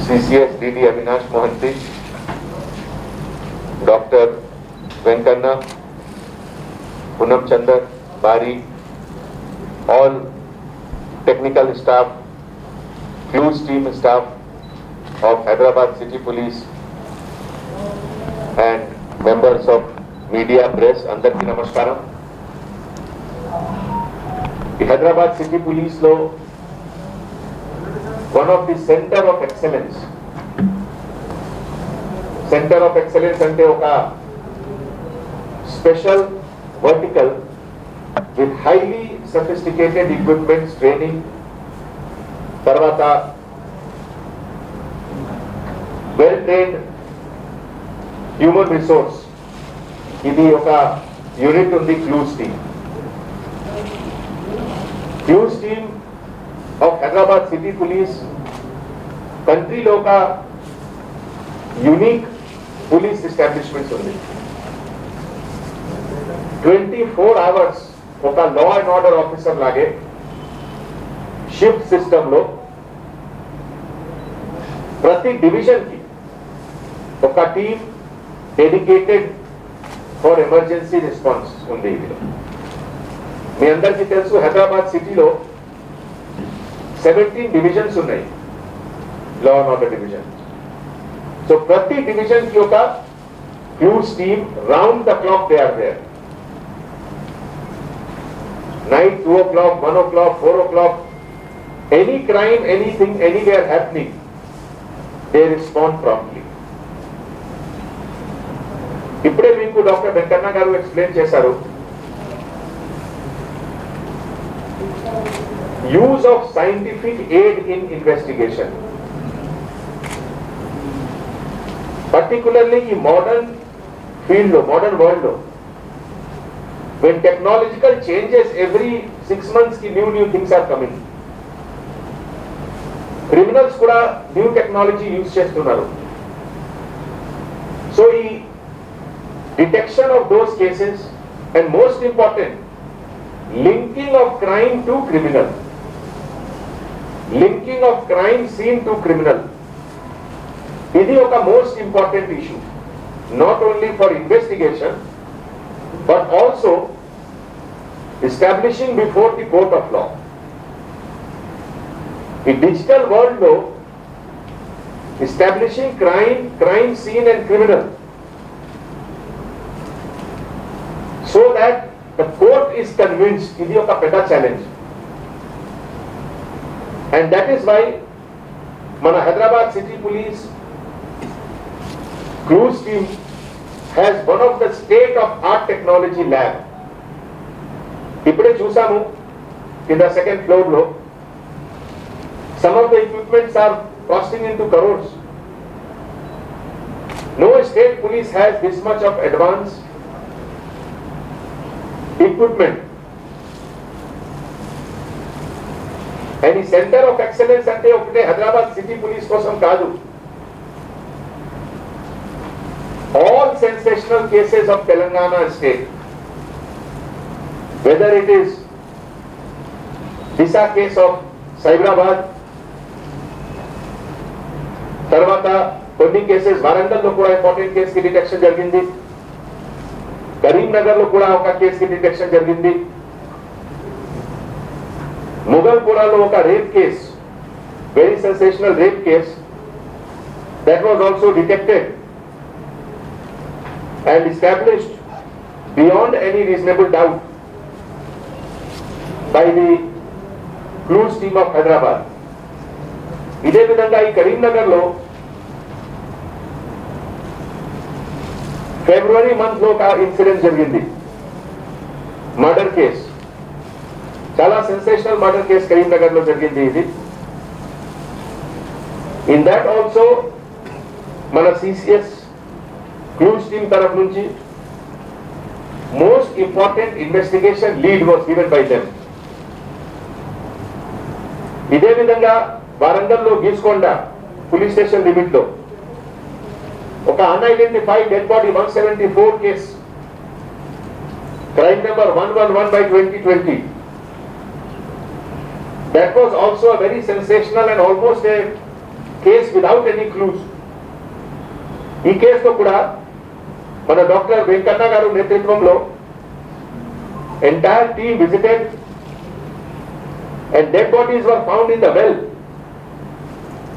CCS DD Avinash Mohanty, Dr. Venkanna, Punam Chandar, Bari, all technical staff, Clues team staff of Hyderabad City Police and members of media press, andarki namaskaram. Hyderabad City Police lo one of the center of excellence ante oka special vertical with highly sophisticated equipments, training, tarvata well trained human resource, idi oka unit undi Clues team. Clues team of Hyderabad City Police country lo ka unique police establishments undi. 24 hours oka law and order officer lage shift system lo prati division ki oka team dedicated for emergency response undi. మీ అందరికీ తెలుసు హైదరాబాద్ సిటీలో 17 divisions ఉన్నాయి, law and order division. So ప్రతి division కి ఒక clues team round the clock they are there. Night 2 o'clock, 1 o'clock, 4 o'clock, any crime, anything, anywhere happening, they respond promptly. ఇప్పుడే మీకు doctor Venkanna గారు ఎక్స్ప్లెయిన్ చేశారు, use of scientific aid in investigation, particularly in modern field lo, modern world lo, when technological changes every 6 months ki new things are coming. Criminals kuda new technology use chestunnaru. So detection of those cases and most important linking of crime to criminal, linking of crime scene to criminal, ఇది ఒక most important issue, not only for investigation but also establishing before the court of law. In digital world lo establishing crime scene and criminal so that the court is convinced, ఇది ఒక పెద్ద challenge. And that is why మన Hyderabad city police Clues team has one of the state of art technology lab. ఇప్పుడే చూసాము కింద second floor లో some of the equipments are costing into crores. No state police has this much of advanced equipment. And the center of excellence ante okate Hyderabad City Police kosam kaadu. All sensational cases of Telangana state, whether it is Disha case of Cyberabad, tarvata కొన్ని cases Warangal లో కూడా important case కి detection జరిగింది, కరీంనగర్ లో కూడా ఒక case కి detection జరిగింది, ముగల్పురాలో ఒక rape case, very sensational rape case, that was also detected and established beyond any reasonable doubt by the Clues team of Hyderabad. ఇదే విధంగా ఈ కరీంనగర్ లో ఫిబ్రవరి మంత్ లో ఒక ఇన్సిడెంట్ జరిగింది, మర్డర్ కేస్, చాలా సెన్సేషనల్ మర్డర్ కేస్ కరీంనగర్ లో జరిగింది ఇది. ఇన్ దాట్ ఆల్సో మన CCS Clues team taraf nunchi most important investigation lead was given by them. ఇదే విధంగా వరంగల్ లో గీసుకొండ పోలీస్ స్టేషన్ లిమిట్ లో ఒక unidentified dead body 174 case, crime number 111/2020. That was also a very sensational and almost a case without any clues. ఈ కేసులో కూడా మన doctor Venkanna గారు నేతృత్వంలో entire team visited and dead bodies were found in the well,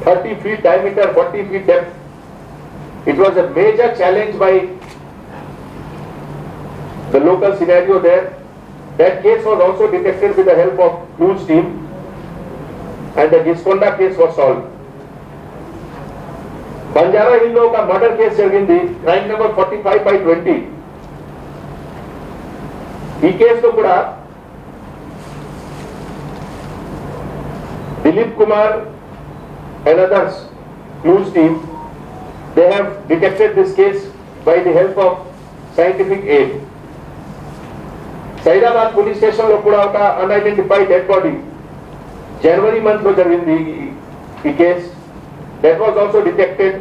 30 feet diameter, 40 feet depth. It was a major challenge by the local scenario there. That case was also detected with the help of clues team and the Gisconda case was solved. Banjara Hill lo ka murder case jarigindi, crime number 45/20. ఈ కేసులో కూడా Dilip Kumar and others clues team, they have detected this case by the help of scientific aid. Saidabad police station lo kuda oka unidentified dead body January month lo jarigindi ee case, that was also detected.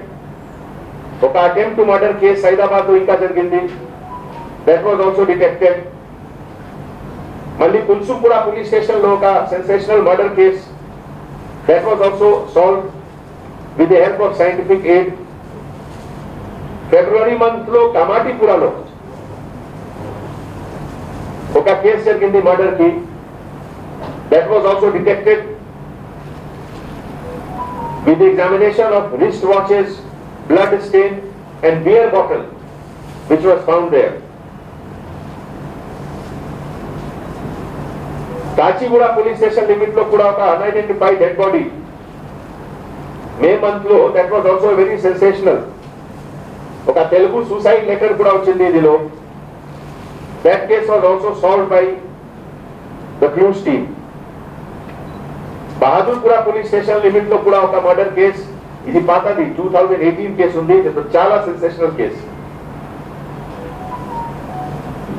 Oka attempt to murder case Saidabad lo inka jarigindi, that was also detected. Malli Kulsupura police station lo oka sensational murder case, that was also solved with the help of scientific aid. February month lo Kamatipura lo oka case jarigindi murder ki, that was also detected with the examination of wrist watches, blood stain and beer bottle which was found there. Kachigura police station limit lo kuda oka unidentified dead body May month lo, that was also very sensational. Oka Telugu suicide letter kuda vachindi idilo, that case was also solved by the clues team. Bahadurpura police station limit lo kuda oka murder case, idi patadi 2018 case undi, itu chala sensational case.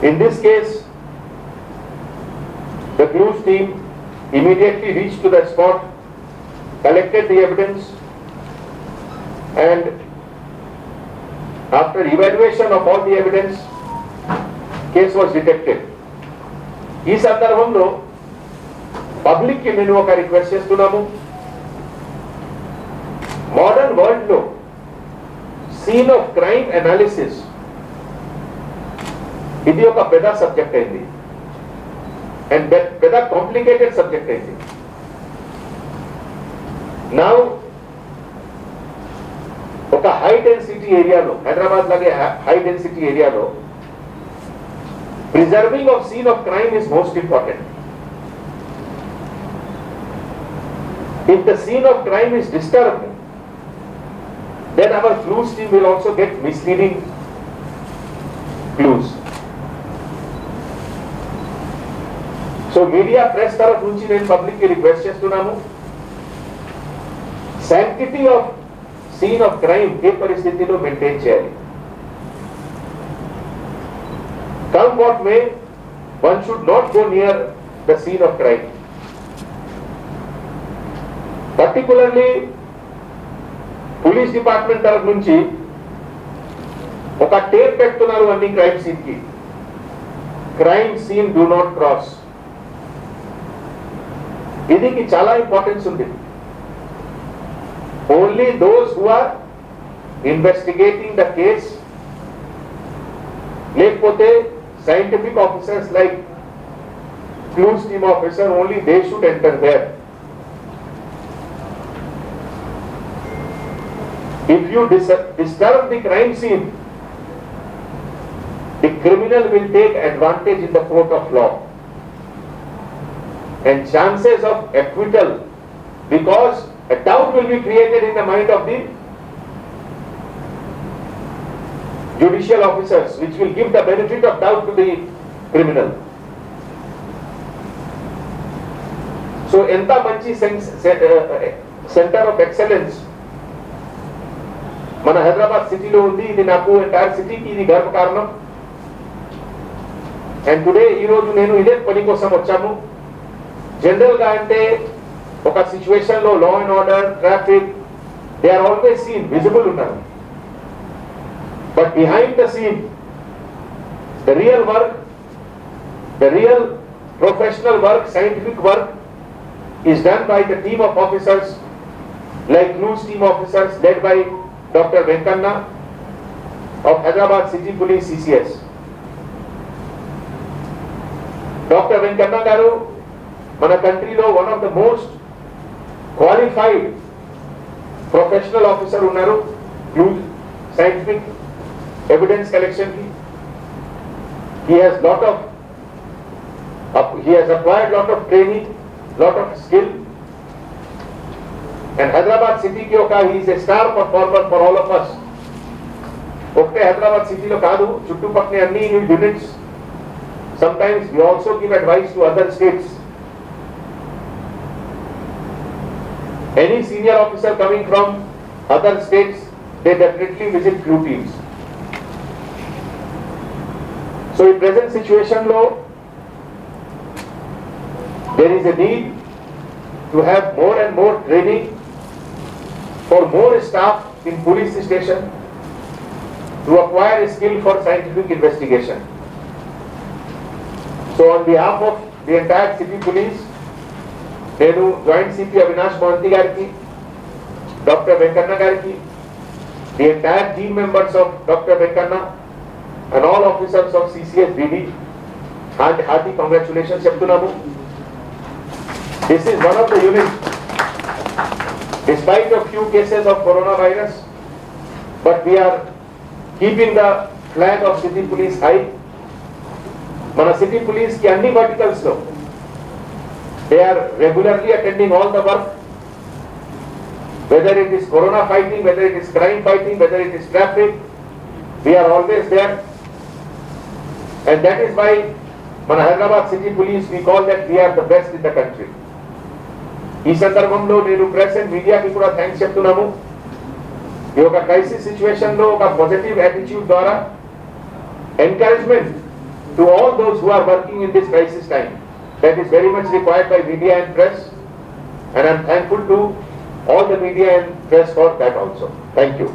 In this case, the clues team immediately reached to the spot, collected the evidence and after evaluation of all the evidence, case was detected. ఈ సందర్భంలో public కి నేను ఒక request చేస్తున్నాము, modern world లో scene of crime analysis ఇది ఒక పెద్ద సబ్జెక్ట్ అయింది and పెద్ద కాంప్లికేటెడ్ సబ్జెక్ట్ అయింది. నౌ ఒక హై డెన్సిటీ ఏరియాలో, హైదరాబాద్ లాగే హై డెన్సిటీ ఏరియాలో preserving of scene of crime is most important. If the scene of crime is disturbed, then our clues team will also get misleading clues. So media press taraf nunchi nenu public ki request chestunnanu, sanctity of scene of crime ఏ పరిస్థితిలో maintain చేయాలి. Come what may, one should not go near the scene of crime. Particularly police department taraf nunchi oka tape pettunnaru anni crime scene ki, crime scene do not cross. దీనికి చాలా importance ఉంది. Only those who are investigating the case, లేకపోతే scientific officers like clues team officer, only they should enter there. If you disturb the crime scene, the criminal will take advantage in the court of law. And chances of acquittal, because a doubt will be created in the mind of the judicial officers, which will give the benefit of doubt to the criminal. So enta manchi center of excellence మన హైదరాబాద్ సిటీలో ఉంది. ఇది నాకు entire సిటీకి ఇది గర్వ కారణం. And today ఈ రోజు నేను ఇదే పని కోసం వచ్చాము. జనరల్ గా అంటే ఒక సిచ్యువేషన్ లో law and order, traffic, they are always seen, visible ఉన్నారు. But behind the scene, the real work, the real professional work, scientific work is done by the team of officers like loose team officers led by Dr. Venkanna of Hyderabad City Police CCS. Dr. Venkanna garu mana country lo one of the most qualified professional officer unnaru scientific evidence collection ki. He has acquired lot of training, lot of skill, and Hyderabad city ki oka he is a star performer for all of us. Okte Hyderabad city lo kaadu chuttu pakne anni units. Sometimes we also give advice to other states. Any senior officer coming from other states, they definitely visit crew teams. So in present situation low, there is a need to have more and more training for more staff in police station to acquire a skill for scientific investigation. So on behalf of the entire city police, Nenu Joint CP Avinash Mohanty Gariki, Dr. Venkanna Gariki, the entire team members of Dr. Venkanna and all officers of CCS BD, hearty congratulations Cheptunamu. This is one of the units, despite a few cases of coronavirus, but we are keeping the flag of city police high. Mana city police ki anni verticals lo, they are regularly attending all the work, whether it is corona fighting, whether it is crime fighting, whether it is traffic, we are always there. And that is why Mana Hyderabad city police, we call that we are the best in the country. ఈ సందర్భంలో నేను press and మీడియాకి కూడా thanks చెప్తున్నాము. ఈ ఒక crisis situation లో ఒక పాజిటివ్ యాటిట్యూడ్ ద్వారా encouragement to all those who are working in this crisis time. That is very much required by media and press, and I am thankful to all the media and press for that also. Thank you.